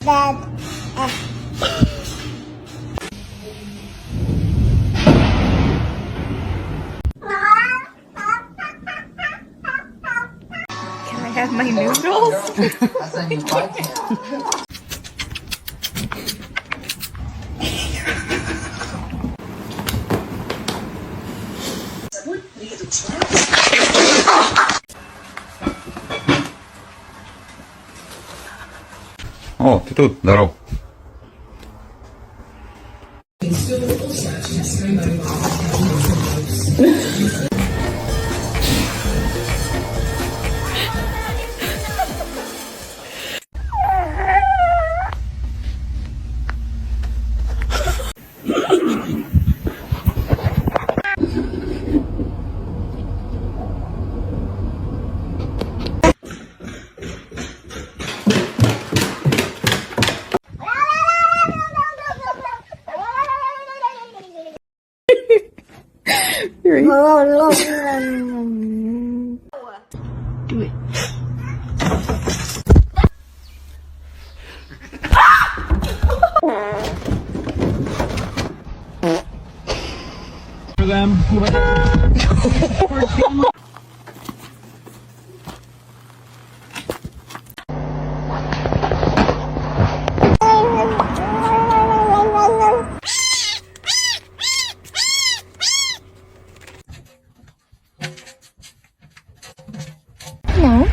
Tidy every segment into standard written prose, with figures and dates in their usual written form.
Dad. Can I have my noodles? O, ty tu, darou. Do it. For them. No.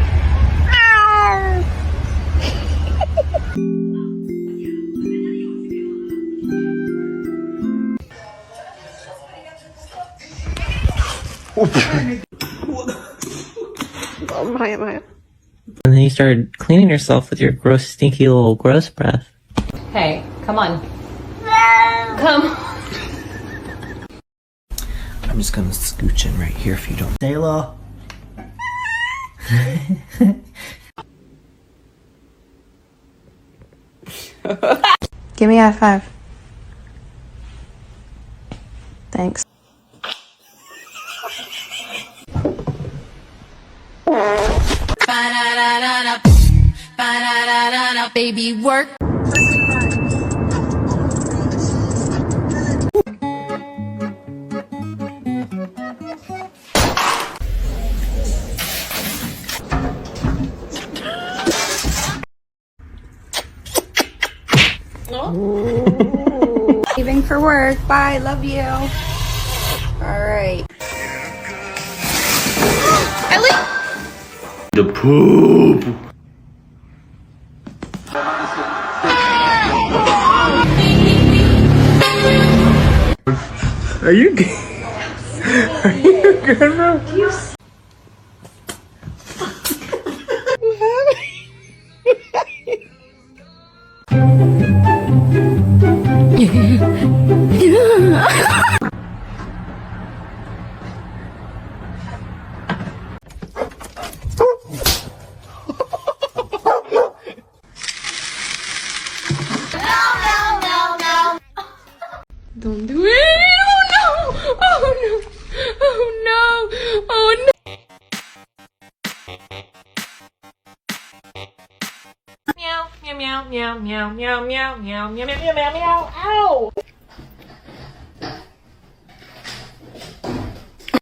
And then you started cleaning yourself with your gross, stinky little gross breath. Hey, come on. Come. I'm just gonna scooch in right here if you don't. Sayla. Give me a high five. Thanks. Baby, work. Leaving for work. Bye. Love you. All right. The poop. Are you good? Are you good, bro? Don't do it. Oh no. Oh no. Oh no. Oh no. Meow, meow, meow, meow, meow, meow, meow, meow, meow, meow, meow, meow. Ow!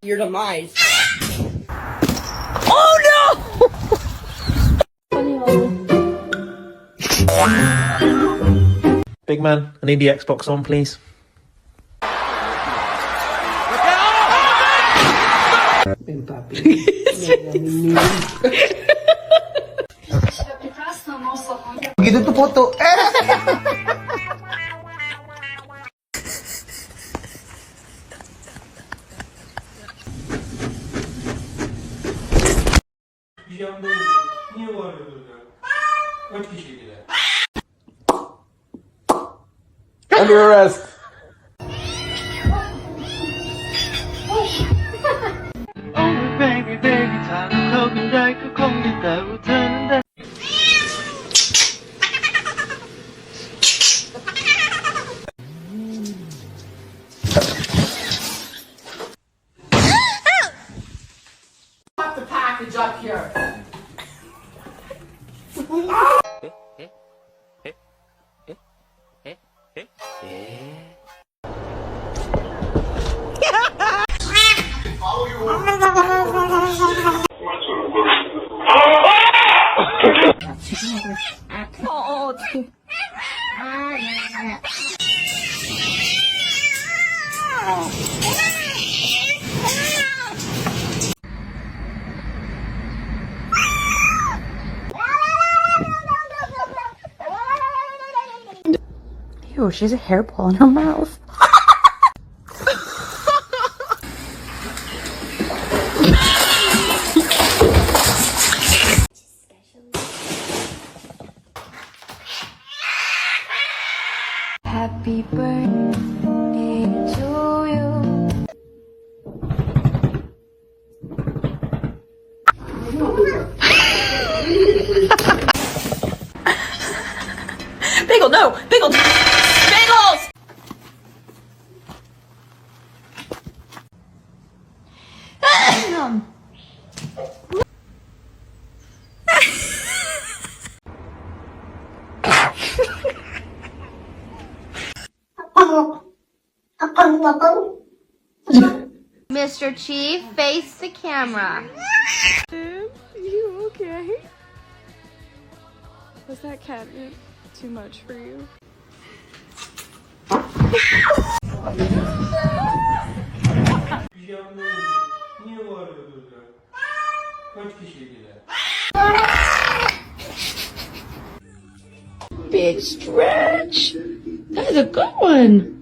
Your demise. Big man, I need the Xbox on, please. Begitu tuh foto. Under arrest. Put the package up here. Ew, she has a hairball in her mouth. Happy birthday to you. Bagel, no! Bagel! Bagels! Mr. Chief, face the camera. You okay? Was that catnip too much for you? Big stretch. That is a good one.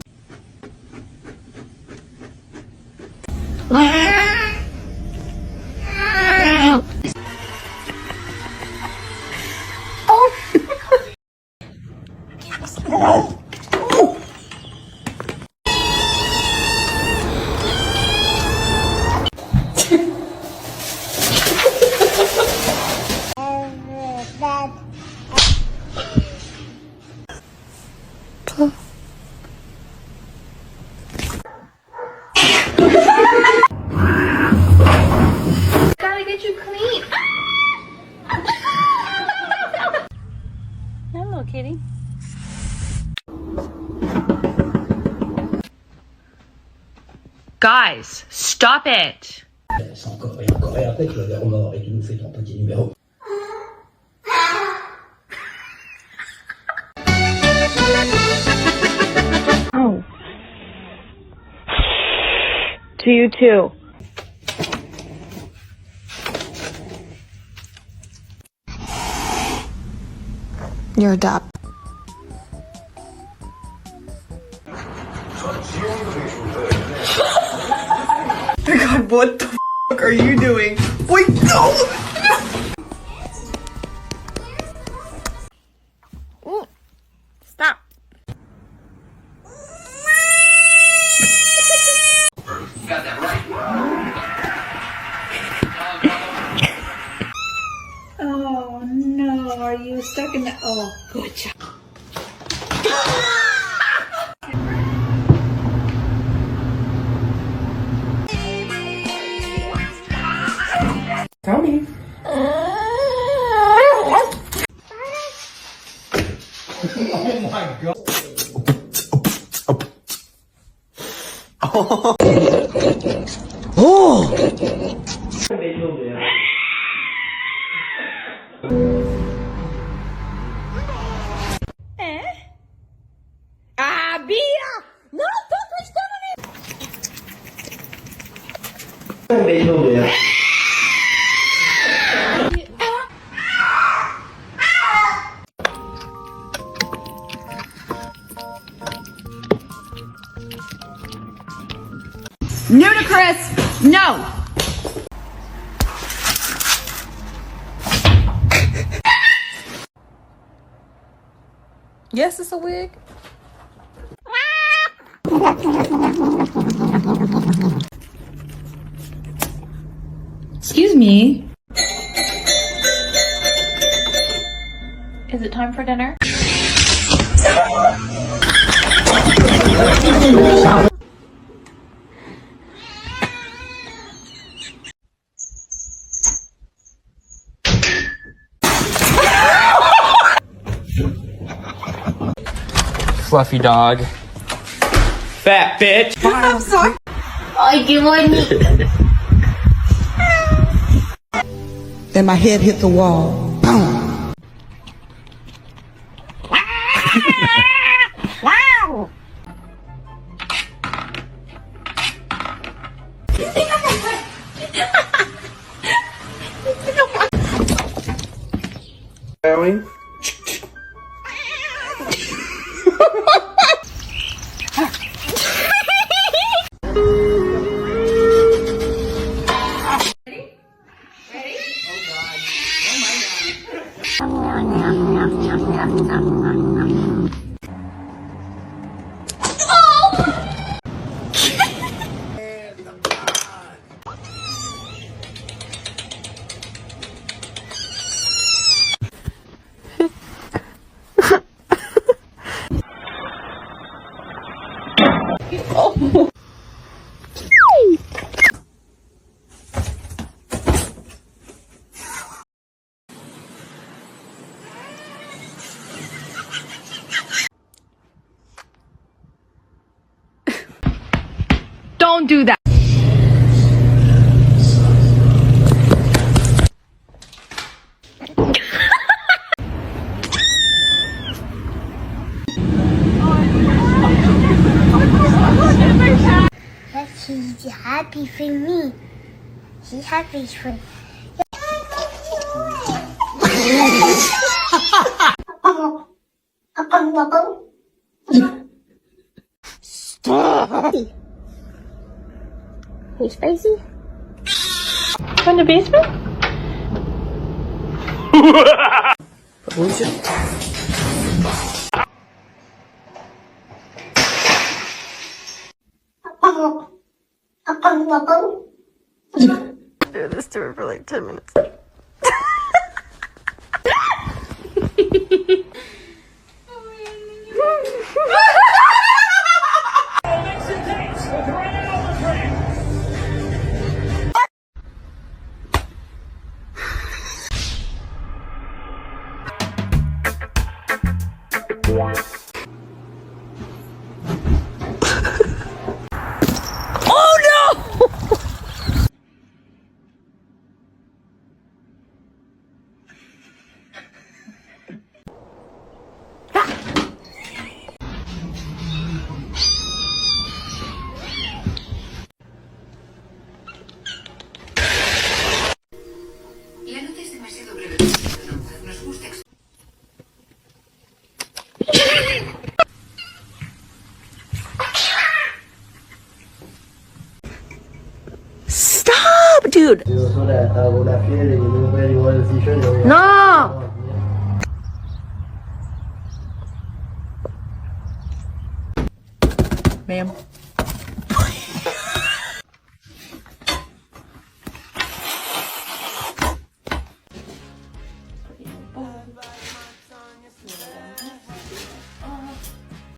Gotta get you clean. Hello, kitty. Guys, stop it! Encore et encore. Et après, tu vas vers Omar et tu nous fais ton petit numéro. Oh. To you too. You're adopted. God, what the fuck are you doing? Wait, no! Stop. Oh no, are you stuck in the... Oh, good job. Tony. Oh my god. Ludicrous! No! Yes, it's a wig. Excuse me. Is it time for dinner? fluffy dog. Fat bitch. I'm sorry. Then my head hit the wall. Boom. Going. Don't do that. He's happy for me. He's happy for Stop. Hey, spicy? From the basement? Do this to her for like 10 minutes. Stop, dude. No. Ma'am.